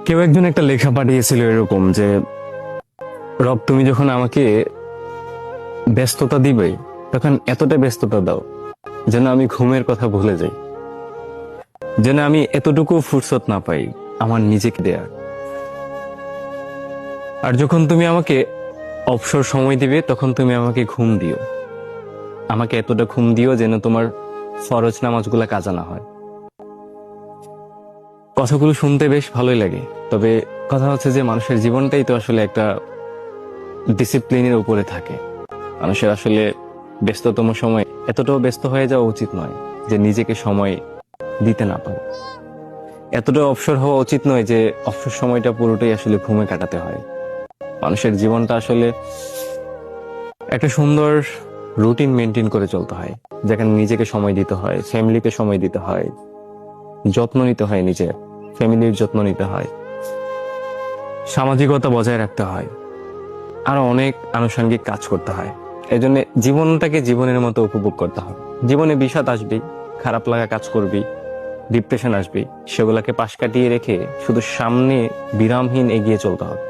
কেউ একজন একটা লেখা পাঠিয়েছিল এরকম যে, রব তুমি যখন আমাকে ব্যস্ততা দিবে তখন এতটা ব্যস্ততা দাও যেন আমি ঘুমের কথা ভুলে যাই, যেন আমি এতটুকু ফুরসত না পাই আমার নিজেকে দেয়ার। আর যখন তুমি আমাকে অবসর সময় দিবে তখন তুমি আমাকে ঘুম দিও, আমাকে এতটা ঘুম দিও যেন তোমার ফরজ নামাজগুলা কাজা না হয়। কথাগুলো শুনতে বেশ ভালোই লাগে, তবে কথা হচ্ছে যে মানুষের জীবনটাই তো আসলে একটা ডিসিপ্লিনের উপরে থাকে। মানুষের আসলে ব্যস্ততম সময় এতটাও ব্যস্ত হয়ে যাওয়া উচিত নয় যে নিজেকে সময় দিতে না পারে। এতটাও অবসর হওয়া উচিত নয় যে অবসর সময়টা পুরোটাই আসলে ঘুমে কাটাতে হয়। মানুষের জীবনটা আসলে একটা সুন্দর রুটিন মেনটেন করে চলতে হয়, যেখানে নিজেকে সময় দিতে হয়, ফ্যামিলিকে সময় দিতে হয়, যত্ন নিতে হয়, নিজের ফ্যামিলির যত্ন নিতে হয়, সামাজিকতা বজায় রাখতে হয়, আরো অনেক আনুষঙ্গিক কাজ করতে হয়। এই জন্য জীবনটাকে জীবনের মতো উপভোগ করতে হবে। জীবনে বিষাদ আসবেই, খারাপ লাগা কাজ করবি, ডিপ্রেশন আসবে, সেগুলাকে পাশ কাটিয়ে রেখে শুধু সামনে বিরামহীন এগিয়ে চলতে হবে।